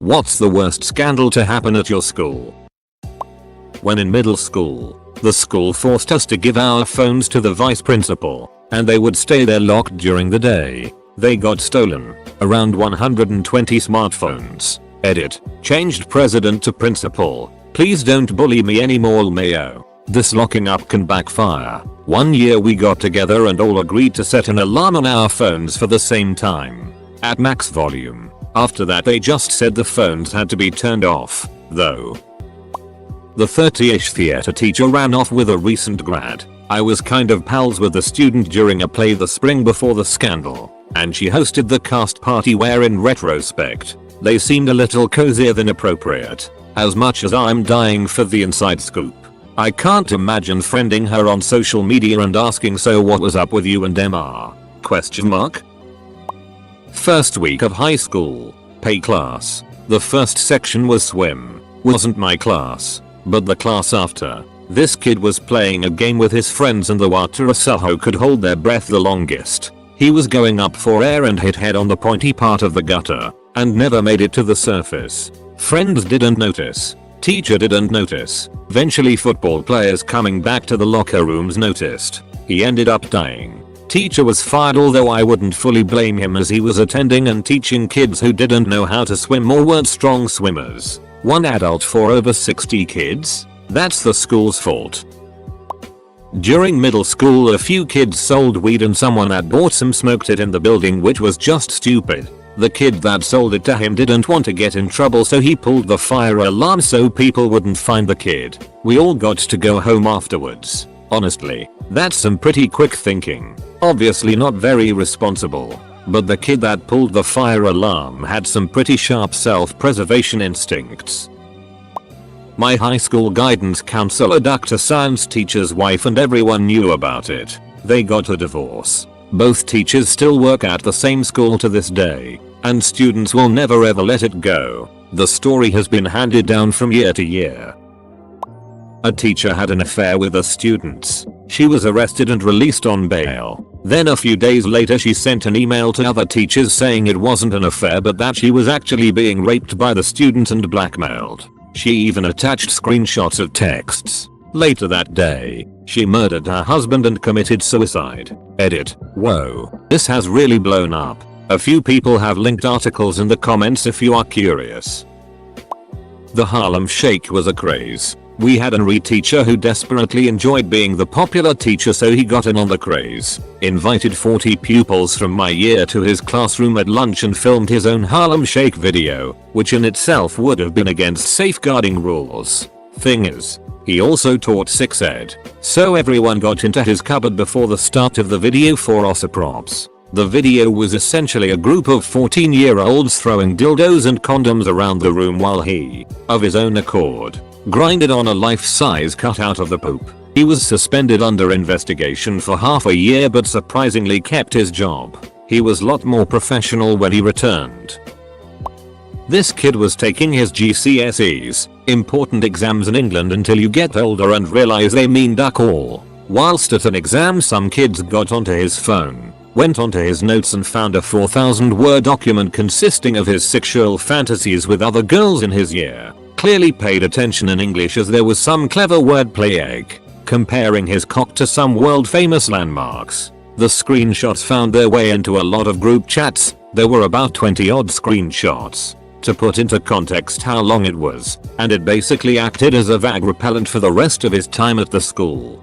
What's the worst scandal to happen at your school? When in middle school, the school forced us to give our phones to the vice principal, and they would stay there locked during the day. They got stolen. Around 120 smartphones. Edit. Changed president to principal. Please don't bully me anymore, LMAO. This locking up can backfire. One year we got together and all agreed to set an alarm on our phones for the same time. At max volume. After that they just said the phones had to be turned off, though. The 30ish theater teacher ran off with a recent grad. I was kind of pals with the student during a play the spring before the scandal, and she hosted the cast party where in retrospect, they seemed a little cozier than appropriate. As much as I'm dying for the inside scoop, I can't imagine friending her on social media and asking, so what was up with you and MR? Question mark? First week of high school. Pay class. The first section was swim. Wasn't my class, but the class after. This kid was playing a game with his friends and the water Asaho could hold their breath the longest. He was going up for air and hit head on the pointy part of the gutter, and never made it to the surface. Friends didn't notice. Teacher didn't notice. Eventually football players coming back to the locker rooms noticed. He ended up dying. Teacher was fired, although I wouldn't fully blame him as he was attending and teaching kids who didn't know how to swim or weren't strong swimmers. One adult for over 60 kids? That's the school's fault. During middle school a few kids sold weed and someone had bought some smoked it in the building, which was just stupid. The kid that sold it to him didn't want to get in trouble, so he pulled the fire alarm so people wouldn't find the kid. We all got to go home afterwards. Honestly, that's some pretty quick thinking. Obviously not very responsible, but the kid that pulled the fire alarm had some pretty sharp self-preservation instincts. My high school guidance counselor ducked a science teacher's wife and everyone knew about it. They got a divorce. Both teachers still work at the same school to this day, and students will never ever let it go. The story has been handed down from year to year. A teacher had an affair with the students. She was arrested and released on bail. Then a few days later she sent an email to other teachers saying it wasn't an affair but that she was actually being raped by the student and blackmailed. She even attached screenshots of texts. Later that day, she murdered her husband and committed suicide. Edit. Whoa, this has really blown up. A few people have linked articles in the comments if you are curious. The Harlem Shake was a craze. We had an RE teacher who desperately enjoyed being the popular teacher, so he got in on the craze. Invited 40 pupils from my year to his classroom at lunch and filmed his own Harlem Shake video, which in itself would have been against safeguarding rules. Thing is, he also taught sex ed, so everyone got into his cupboard before the start of the video for OSA props. The video was essentially a group of 14-year-olds throwing dildos and condoms around the room while he, of his own accord, grinded on a life-size cutout of the poop. He was suspended under investigation for half a year but surprisingly kept his job. He was lot more professional when he returned. This kid was taking his GCSEs, important exams in England, until you get older and realize they mean duck all. Whilst at an exam some kids got onto his phone, went onto his notes and found a 4,000-word document consisting of his sexual fantasies with other girls in his year. Clearly paid attention in English as there was some clever wordplay comparing his cock to some world famous landmarks. The screenshots found their way into a lot of group chats. There were about 20 odd screenshots. To put into context how long it was, and it basically acted as a vague repellent for the rest of his time at the school.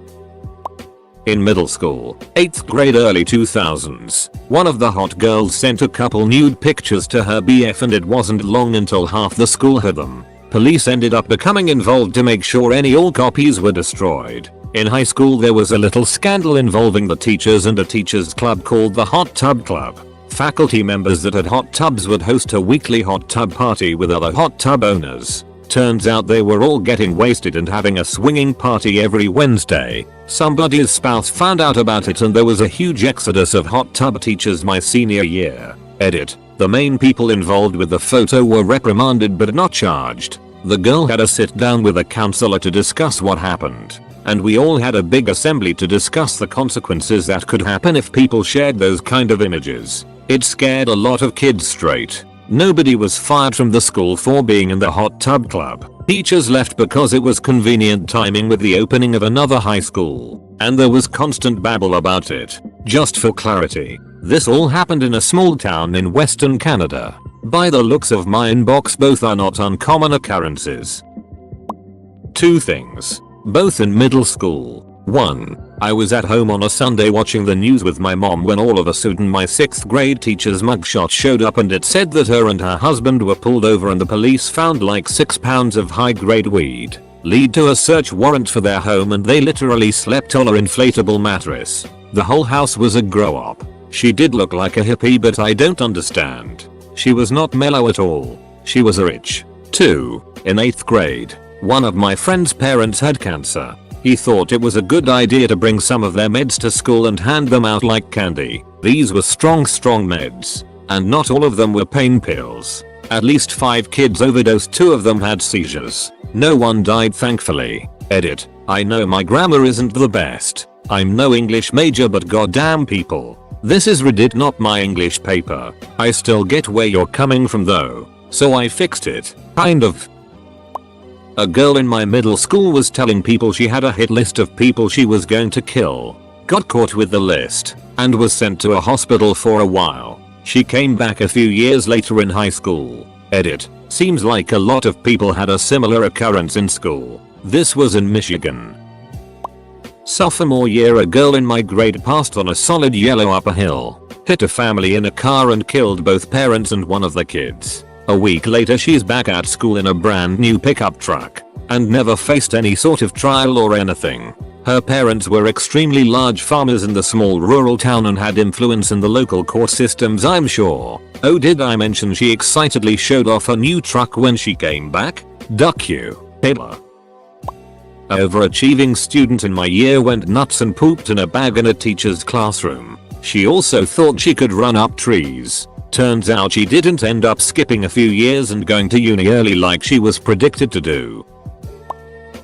In middle school, 8th grade early 2000s, one of the hot girls sent a couple nude pictures to her BF and it wasn't long until half the school had them. Police ended up becoming involved to make sure all copies were destroyed. In high school there was a little scandal involving the teachers and a teachers club called the Hot Tub Club. Faculty members that had hot tubs would host a weekly hot tub party with other hot tub owners. Turns out they were all getting wasted and having a swinging party every Wednesday. Somebody's spouse found out about it and there was a huge exodus of hot tub teachers my senior year. Edit. The main people involved with the photo were reprimanded but not charged. The girl had a sit down with a counselor to discuss what happened, and we all had a big assembly to discuss the consequences that could happen if people shared those kind of images. It scared a lot of kids straight. Nobody was fired from the school for being in the hot tub club. Teachers left because it was convenient timing with the opening of another high school, and there was constant babble about it. Just for clarity, this all happened in a small town in Western Canada. By the looks of my inbox, both are not uncommon occurrences. 2 things, both in middle school. 1. I was at home on a Sunday watching the news with my mom when all of a sudden my 6th grade teacher's mugshot showed up, and it said that her and her husband were pulled over and the police found like 6 pounds of high grade weed. Lead to a search warrant for their home, and they literally slept on her inflatable mattress. The whole house was a grow up. She did look like a hippie, but I don't understand. She was not mellow at all. She was rich. 2. In 8th grade, one of my friend's parents had cancer. He thought it was a good idea to bring some of their meds to school and hand them out like candy. These were strong meds, and not all of them were pain pills. At least 5 kids overdosed, 2 of them had seizures. No one died, thankfully. Edit. I know my grammar isn't the best. I'm no English major, but goddamn people. This is Reddit, not my English paper. I still get where you're coming from though, so I fixed it. Kind of. A girl in my middle school was telling people she had a hit list of people she was going to kill. Got caught with the list and was sent to a hospital for a while. She came back a few years later in high school. Edit. Seems like a lot of people had a similar occurrence in school. This was in Michigan. Sophomore year, a girl in my grade passed on a solid yellow up a hill, hit a family in a car and killed both parents and one of the kids. A week later, she's back at school in a brand new pickup truck and never faced any sort of trial or anything. Her parents were extremely large farmers in the small rural town and had influence in the local court systems, I'm sure. Oh, did I mention she excitedly showed off her new truck when she came back? Duck you, Hitler. A overachieving student in my year went nuts and pooped in a bag in a teacher's classroom. She also thought she could run up trees. Turns out she didn't, end up skipping a few years and going to uni early like she was predicted to do.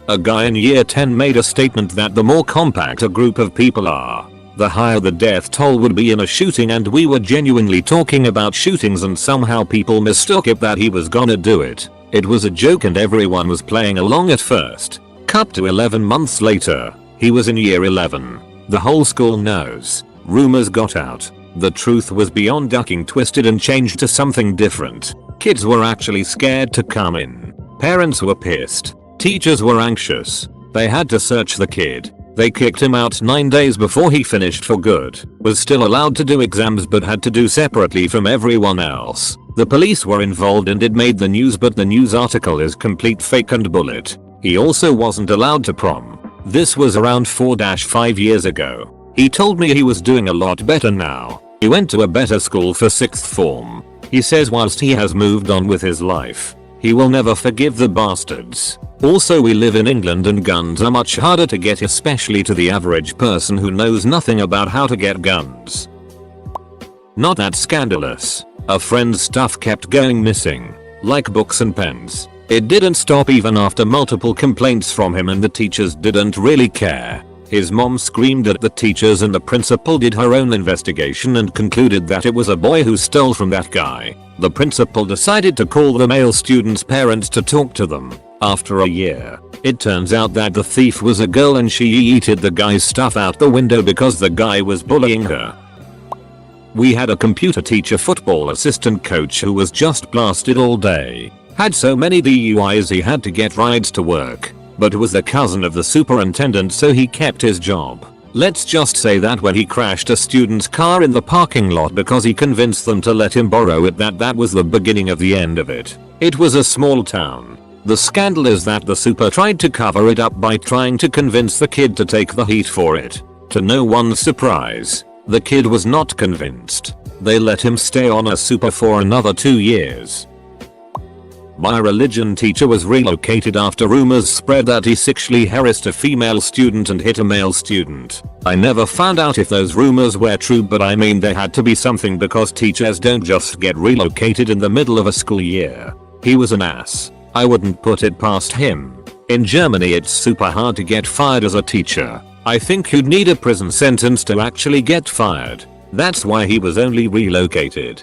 A guy in year 10 made a statement that the more compact a group of people are, the higher the death toll would be in a shooting, and we were genuinely talking about shootings and somehow people mistook it that he was gonna do it. It was a joke and everyone was playing along at first. Cut to 11 months later, he was in year 11. The whole school knows. Rumors got out. The truth was beyond ducking twisted and changed to something different. Kids were actually scared to come in. Parents were pissed. Teachers were anxious. They had to search the kid. They kicked him out 9 days before he finished for good. Was still allowed to do exams but had to do separately from everyone else. The police were involved and it made the news, but the news article is complete fake and bullet. He also wasn't allowed to prom. This was around 4-5 years ago. He told me he was doing a lot better now. He went to a better school for 6th form. He says whilst he has moved on with his life, he will never forgive the bastards. Also, we live in England and guns are much harder to get, especially to the average person who knows nothing about how to get guns. Not that scandalous. A friend's stuff kept going missing, like books and pens. It didn't stop even after multiple complaints from him, and the teachers didn't really care. His mom screamed at the teachers and the principal did her own investigation and concluded that it was a boy who stole from that guy. The principal decided to call the male student's parents to talk to them. After a year, it turns out that the thief was a girl and she yeeted the guy's stuff out the window because the guy was bullying her. We had a computer teacher football assistant coach who was just blasted all day. Had so many DUIs he had to get rides to work, but was the cousin of the superintendent so he kept his job. Let's just say that when he crashed a student's car in the parking lot because he convinced them to let him borrow it, that was the beginning of the end of it. It was a small town. The scandal is that the super tried to cover it up by trying to convince the kid to take the heat for it. To no one's surprise, the kid was not convinced. They let him stay on a super for another 2 years. My religion teacher was relocated after rumors spread that he sexually harassed a female student and hit a male student. I never found out if those rumors were true, but I mean there had to be something because teachers don't just get relocated in the middle of a school year. He was an ass. I wouldn't put it past him. In Germany it's super hard to get fired as a teacher. I think you'd need a prison sentence to actually get fired. That's why he was only relocated.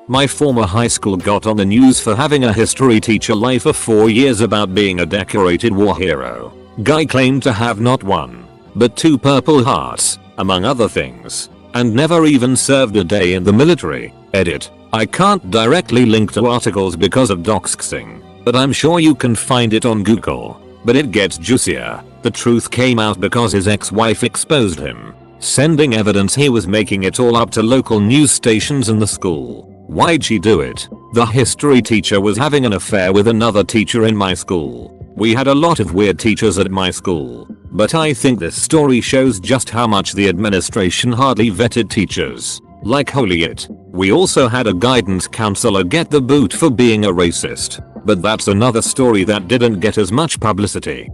My former high school got on the news for having a history teacher lie for 4 years about being a decorated war hero. Guy claimed to have not 1, but 2 Purple Hearts, among other things, and never even served a day in the military. Edit. I can't directly link to articles because of doxing, but I'm sure you can find it on Google. But it gets juicier. The truth came out because his ex-wife exposed him, sending evidence he was making it all up to local news stations and the school. Why'd she do it? The history teacher was having an affair with another teacher in my school. We had a lot of weird teachers at my school, but I think this story shows just how much the administration hardly vetted teachers. Like holy it. We also had a guidance counselor get the boot for being a racist, but that's another story that didn't get as much publicity.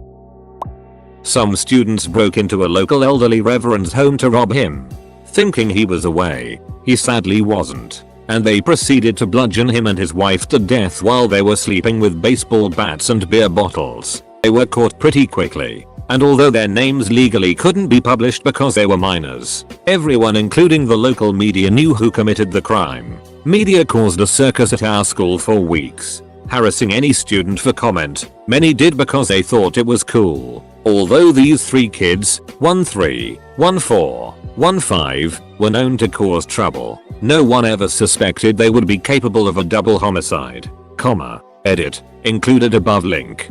Some students broke into a local elderly reverend's home to rob him, thinking he was away. He sadly wasn't, and they proceeded to bludgeon him and his wife to death while they were sleeping with baseball bats and beer bottles. They were caught pretty quickly, and although their names legally couldn't be published because they were minors, everyone including the local media knew who committed the crime. Media caused a circus at our school for weeks, harassing any student for comment. Many did because they thought it was cool. Although these 3 kids, 13, 14, 15, were known to cause trouble, no one ever suspected they would be capable of a double homicide. Edit. Included above link.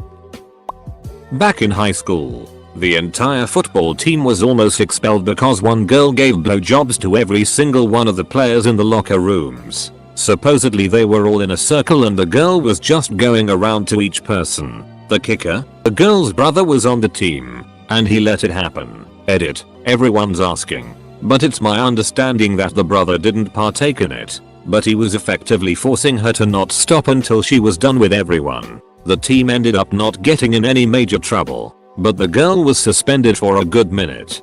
Back in high school, the entire football team was almost expelled because one girl gave blowjobs to every single one of the players in the locker rooms. Supposedly they were all in a circle and the girl was just going around to each person. The kicker? The girl's brother was on the team, and he let it happen. Edit. Everyone's asking, but it's my understanding that the brother didn't partake in it, but he was effectively forcing her to not stop until she was done with everyone. The team ended up not getting in any major trouble, but the girl was suspended for a good minute.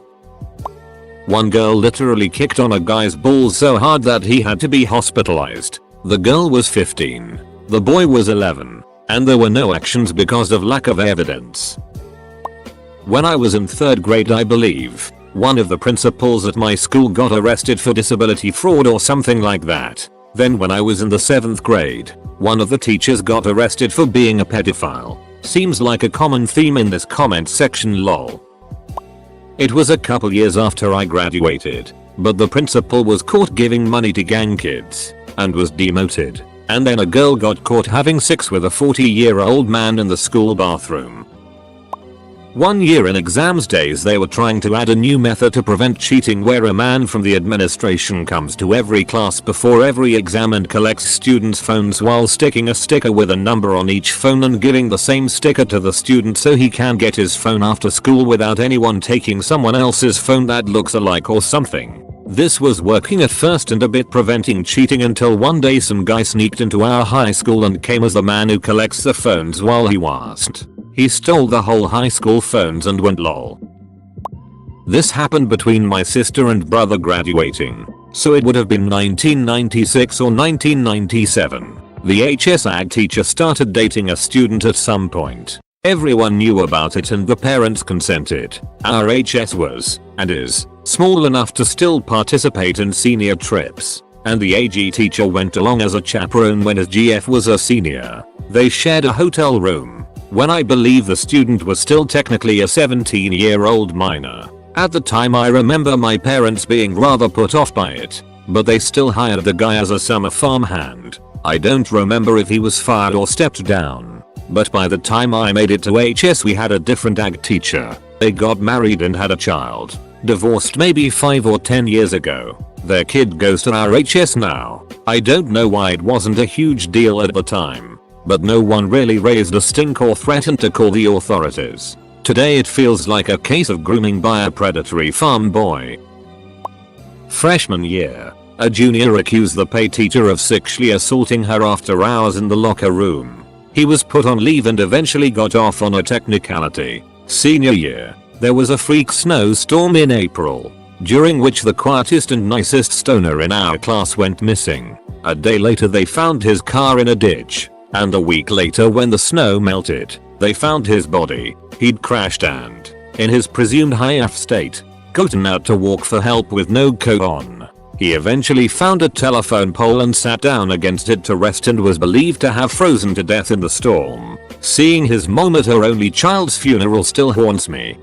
One girl literally kicked on a guy's balls so hard that he had to be hospitalized. The girl was 15. The boy was 11. And there were no actions because of lack of evidence. When I was in 3rd grade, I believe, one of the principals at my school got arrested for disability fraud or something like that. Then when I was in the 7th grade, one of the teachers got arrested for being a pedophile. Seems like a common theme in this comment section lol. It was a couple years after I graduated, but the principal was caught giving money to gang kids, and was demoted. And then a girl got caught having sex with a 40-year-old man in the school bathroom. One year in exams days they were trying to add a new method to prevent cheating where a man from the administration comes to every class before every exam and collects students' phones while sticking a sticker with a number on each phone and giving the same sticker to the student so he can get his phone after school without anyone taking someone else's phone that looks alike or something. This was working at first and a bit preventing cheating until one day some guy sneaked into our high school and came as the man who collects the phones while he wasn't. He stole the whole high school phones and went lol. This happened between my sister and brother graduating, so it would have been 1996 or 1997. The HS Ag teacher started dating a student at some point. Everyone knew about it and the parents consented. Our HS was, and is, small enough to still participate in senior trips, and the AG teacher went along as a chaperone when his GF was a senior. They shared a hotel room, when I believe the student was still technically a 17-year-old minor. At the time I remember my parents being rather put off by it, but they still hired the guy as a summer farmhand. I don't remember if he was fired or stepped down, but by the time I made it to HS we had a different ag teacher. They got married and had a child. Divorced maybe 5 or 10 years ago. Their kid goes to our HS now. I don't know why it wasn't a huge deal at the time, but no one really raised a stink or threatened to call the authorities. Today it feels like a case of grooming by a predatory farm boy. Freshman year, a junior accused the PE teacher of sexually assaulting her after hours in the locker room. He was put on leave and eventually got off on a technicality. Senior year, there was a freak snowstorm in April, during which the quietest and nicest stoner in our class went missing. A day later they found his car in a ditch, and a week later when the snow melted, they found his body. He'd crashed and, in his presumed high-F state, gotten out to walk for help with no coat on. He eventually found a telephone pole and sat down against it to rest and was believed to have frozen to death in the storm. Seeing his mom at her only child's funeral still haunts me.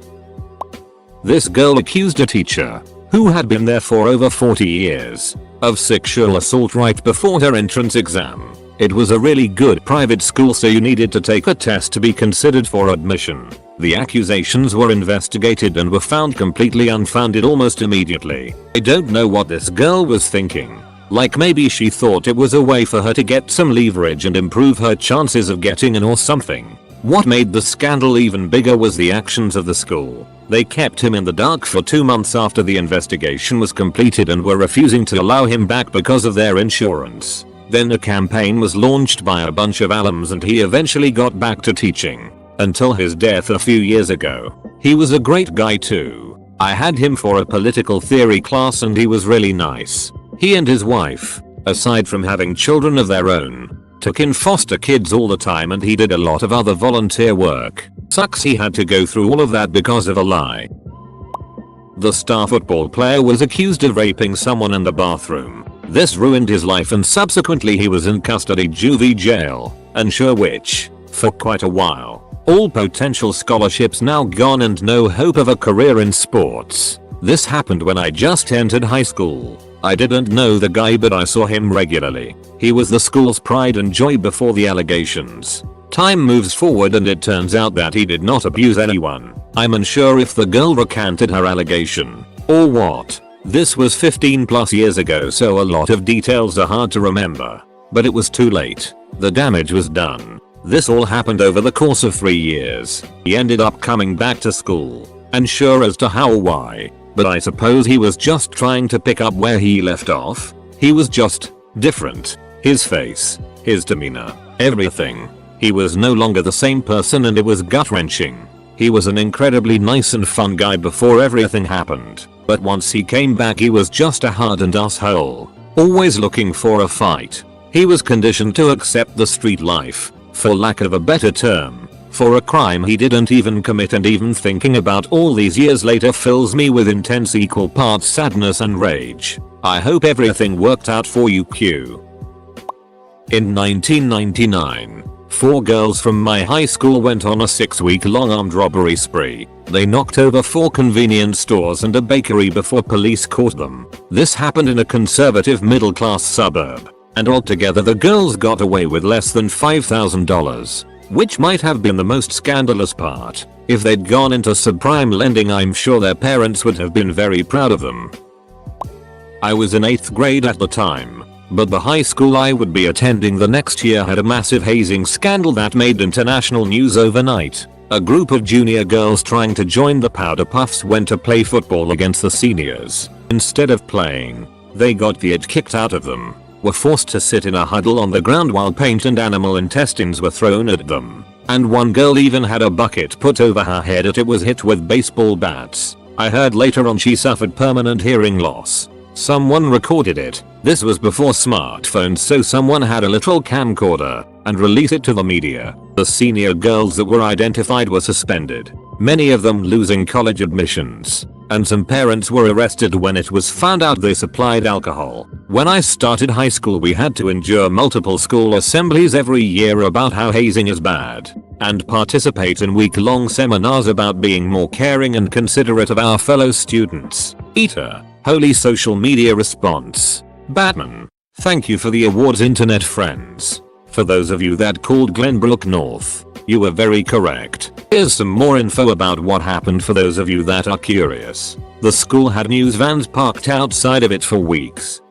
This girl accused a teacher, who had been there for over 40 years, of sexual assault right before her entrance exam. It was a really good private school, so you needed to take a test to be considered for admission. The accusations were investigated and were found completely unfounded almost immediately. I don't know what this girl was thinking. Like maybe she thought it was a way for her to get some leverage and improve her chances of getting in or something. What made the scandal even bigger was the actions of the school. They kept him in the dark for 2 months after the investigation was completed and were refusing to allow him back because of their insurance. Then a campaign was launched by a bunch of alums and he eventually got back to teaching. Until his death a few years ago. He was a great guy too. I had him for a political theory class and he was really nice. He and his wife, aside from having children of their own, took in foster kids all the time and he did a lot of other volunteer work. Sucks he had to go through all of that because of a lie. The star football player was accused of raping someone in the bathroom. This ruined his life and subsequently he was in custody juvie jail and Sherwich for quite a while. All potential scholarships now gone and no hope of a career in sports. This happened when I just entered high school. I didn't know the guy but I saw him regularly. He was the school's pride and joy before the allegations. Time moves forward and it turns out that he did not abuse anyone. I'm unsure if the girl recanted her allegation or what. This was 15+ years ago, so a lot of details are hard to remember. But it was too late. The damage was done. This all happened over the course of 3 years. He ended up coming back to school. Unsure as to how or why, but I suppose he was just trying to pick up where he left off. He was just different. His face, his demeanor, everything. He was no longer the same person and it was gut-wrenching. He was an incredibly nice and fun guy before everything happened. But once he came back he was just a hardened asshole. Always looking for a fight. He was conditioned to accept the street life, for lack of a better term, for a crime he didn't even commit, and even thinking about all these years later fills me with intense equal parts sadness and rage. I hope everything worked out for you, Q. In 1999, 4 girls from my high school went on a 6-week-long armed robbery spree. They knocked over 4 convenience stores and a bakery before police caught them. This happened in a conservative middle-class suburb, and altogether the girls got away with less than $5,000, which might have been the most scandalous part. If they'd gone into subprime lending, I'm sure their parents would have been very proud of them. I was in 8th grade at the time, but the high school I would be attending the next year had a massive hazing scandal that made international news overnight. A group of junior girls trying to join the Powder Puffs went to play football against the seniors. Instead of playing, they got the it kicked out of them, were forced to sit in a huddle on the ground while paint and animal intestines were thrown at them. And one girl even had a bucket put over her head as it was hit with baseball bats. I heard later on she suffered permanent hearing loss. Someone recorded it. This was before smartphones, so someone had a little camcorder and released it to the media. The senior girls that were identified were suspended, many of them losing college admissions, and some parents were arrested when it was found out they supplied alcohol. When I started high school we had to endure multiple school assemblies every year about how hazing is bad, and participate in week-long seminars about being more caring and considerate of our fellow students. Eater. Holy social media response. Batman. Thank you for the awards, internet friends. For those of you that called Glenbrook North, you were very correct. Here's some more info about what happened for those of you that are curious. The school had news vans parked outside of it for weeks.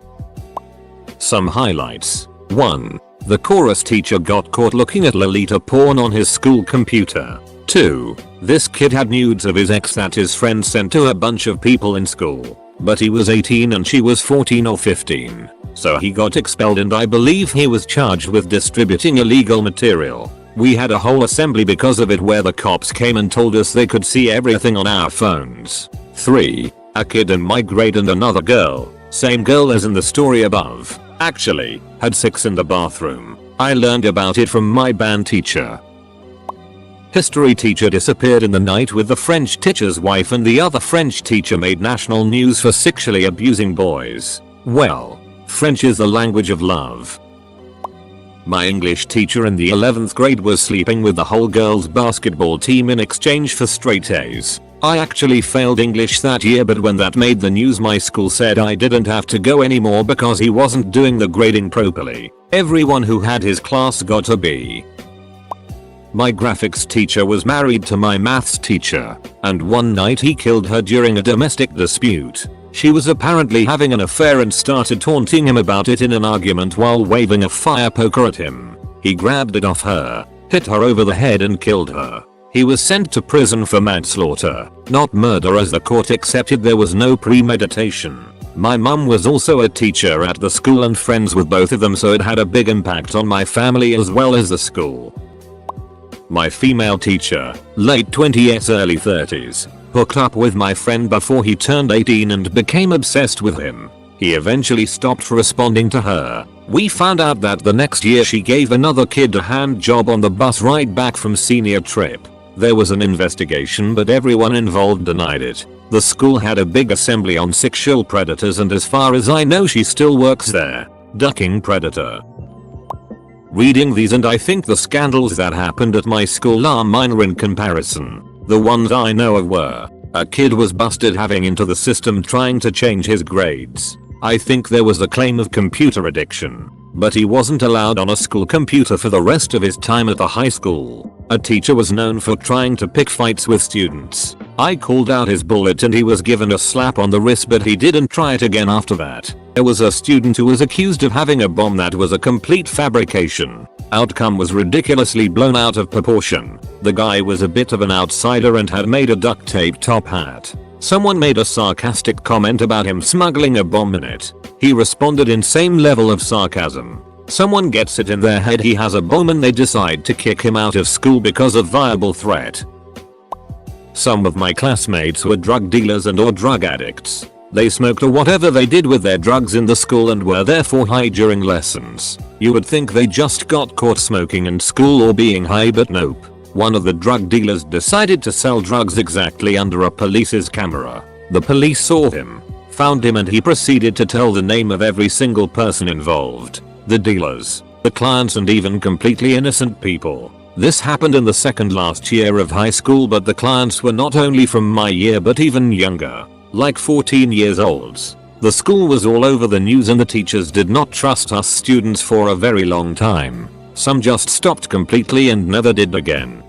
Some highlights. 1. The chorus teacher got caught looking at Lolita porn on his school computer. 2. This kid had nudes of his ex that his friend sent to a bunch of people in school. But he was 18 and she was 14 or 15. So he got expelled and I believe he was charged with distributing illegal material. We had a whole assembly because of it where the cops came and told us they could see everything on our phones. 3. A kid in my grade and another girl, same girl as in the story above, actually had sex in the bathroom. I learned about it from my band teacher. History teacher disappeared in the night with the French teacher's wife, and the other French teacher made national news for sexually abusing boys. Well, French is the language of love. My English teacher in the 11th grade was sleeping with the whole girls basketball team in exchange for straight A's. I actually failed English that year, but when that made the news my school said I didn't have to go anymore because he wasn't doing the grading properly. Everyone who had his class got a B. My graphics teacher was married to my maths teacher, and one night he killed her during a domestic dispute. She was apparently having an affair and started taunting him about it in an argument while waving a fire poker at him. He grabbed it off her, hit her over the head and killed her. He was sent to prison for manslaughter, not murder, as the court accepted there was no premeditation. My mum was also a teacher at the school and friends with both of them, so it had a big impact on my family as well as the school. My female teacher, late 20s early 30s, hooked up with my friend before he turned 18 and became obsessed with him. He eventually stopped responding to her. We found out that the next year she gave another kid a hand job on the bus ride back from senior trip. There was an investigation, but everyone involved denied it. The school had a big assembly on sexual predators, and as far as I know she still works there, ducking predator. Reading these, and I think the scandals that happened at my school are minor in comparison. The ones I know of were, a kid was busted having into the system trying to change his grades. I think there was a claim of computer addiction, but he wasn't allowed on a school computer for the rest of his time at the high school. A teacher was known for trying to pick fights with students. I called out his bullet and he was given a slap on the wrist, but he didn't try it again after that. There was a student who was accused of having a bomb that was a complete fabrication. Outcome was ridiculously blown out of proportion. The guy was a bit of an outsider and had made a duct tape top hat. Someone made a sarcastic comment about him smuggling a bomb in it. He responded in same level of sarcasm. Someone gets it in their head he has a bomb and they decide to kick him out of school because of viable threat. Some of my classmates were drug dealers and or drug addicts. They smoked or whatever they did with their drugs in the school and were therefore high during lessons. You would think they just got caught smoking in school or being high, but nope. One of the drug dealers decided to sell drugs exactly under a police's camera. The police saw him, found him, and he proceeded to tell the name of every single person involved. The dealers, the clients, and even completely innocent people. This happened in the second last year of high school, but the clients were not only from my year but even younger, like 14 years olds. The school was all over the news and the teachers did not trust us students for a very long time. Some just stopped completely and never did again.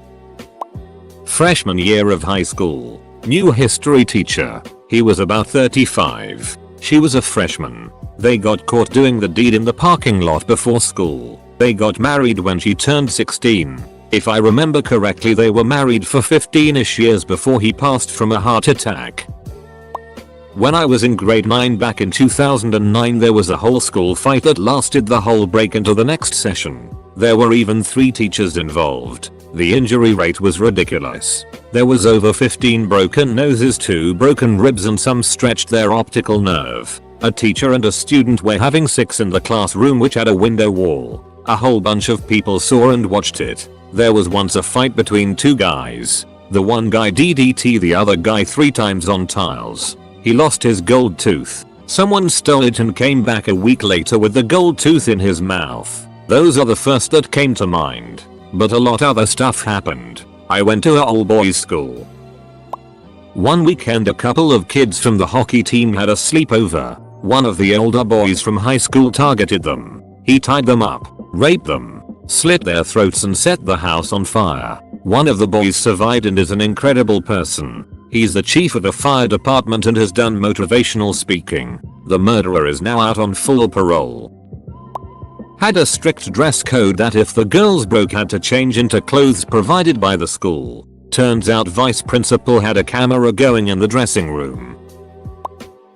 Freshman year of high school. New history teacher. He was about 35. She was a freshman. They got caught doing the deed in the parking lot before school. They got married when she turned 16. If I remember correctly, they were married for 15ish years before he passed from a heart attack. When I was in grade 9 back in 2009, there was a whole school fight that lasted the whole break into the next session. There were even 3 teachers involved. The injury rate was ridiculous. There was over 15 broken noses, 2 broken ribs, and some stretched their optical nerve. A teacher and a student were having sex in the classroom, which had a window wall. A whole bunch of people saw and watched it. There was once a fight between 2 guys. The one guy DDT the other guy 3 times on tiles. He lost his gold tooth. Someone stole it and came back a week later with the gold tooth in his mouth. Those are the first that came to mind. But a lot other stuff happened. I went to a all boys school. One weekend a couple of kids from the hockey team had a sleepover. One of the older boys from high school targeted them. He tied them up, raped them, slit their throats, and set the house on fire. One of the boys survived and is an incredible person. He's the chief of a fire department and has done motivational speaking. The murderer is now out on full parole. Had a strict dress code that if the girls broke had to change into clothes provided by the school. Turns out vice principal had a camera going in the dressing room.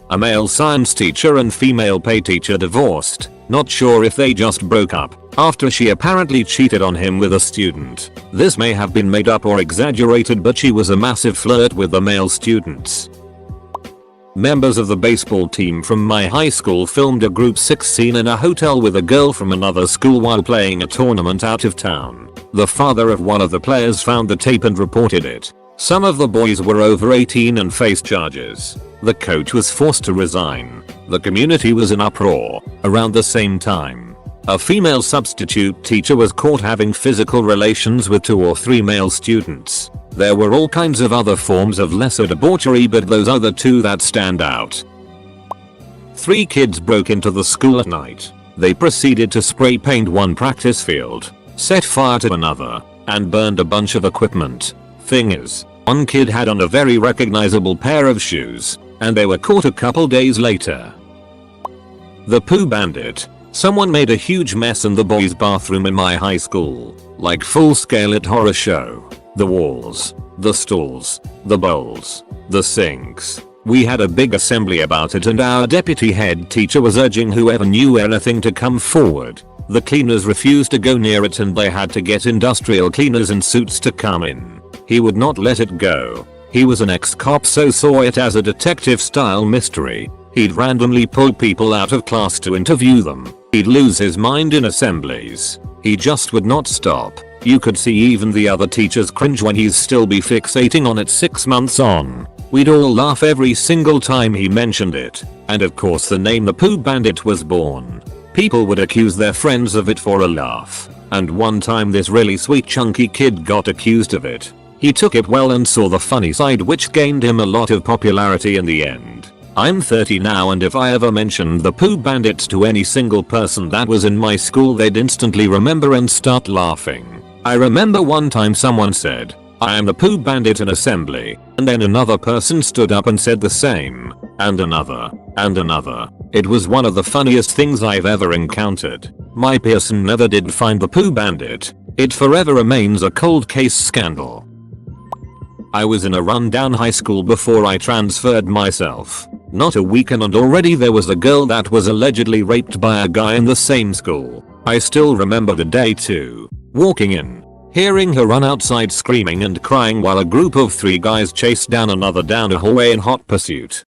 A male science teacher and female PE teacher divorced. Not sure if they just broke up after she apparently cheated on him with a student. This may have been made up or exaggerated, but she was a massive flirt with the male students. Members of the baseball team from my high school filmed a group 6 scene in a hotel with a girl from another school while playing a tournament out of town. The father of one of the players found the tape and reported it. Some of the boys were over 18 and faced charges. The coach was forced to resign. The community was in uproar. Around the same time, a female substitute teacher was caught having physical relations with 2 or 3 male students. There were all kinds of other forms of lesser debauchery, but those are the 2 that stand out. 3 kids broke into the school at night. They proceeded to spray paint one practice field, set fire to another, and burned a bunch of equipment. Thing is, one kid had on a very recognizable pair of shoes, and they were caught a couple days later. The Poo Bandit. Someone made a huge mess in the boys' bathroom in my high school. Like full scale at horror show. The walls, the stalls, the bowls, the sinks. We had a big assembly about it, and our deputy head teacher was urging whoever knew anything to come forward. The cleaners refused to go near it, and they had to get industrial cleaners in suits to come in. He would not let it go. He was an ex-cop, so saw it as a detective-style mystery. He'd randomly pull people out of class to interview them. He'd lose his mind in assemblies. He just would not stop. You could see even the other teachers cringe when he'd still be fixating on it 6 months on. We'd all laugh every single time he mentioned it. And of course the name the Poo Bandit was born. People would accuse their friends of it for a laugh. And one time this really sweet chunky kid got accused of it. He took it well and saw the funny side, which gained him a lot of popularity in the end. I'm 30 now, and if I ever mentioned the Poo Bandits to any single person that was in my school, they'd instantly remember and start laughing. I remember one time someone said, "I am the Poo Bandit" in assembly, and then another person stood up and said the same, and another, and another. It was one of the funniest things I've ever encountered. My person never did find the Poo Bandit. It forever remains a cold case scandal. I was in a rundown high school before I transferred myself. Not a week in and already there was a girl that was allegedly raped by a guy in the same school. I still remember the day too. Walking in, hearing her run outside screaming and crying while a group of 3 guys chased down another down a hallway in hot pursuit.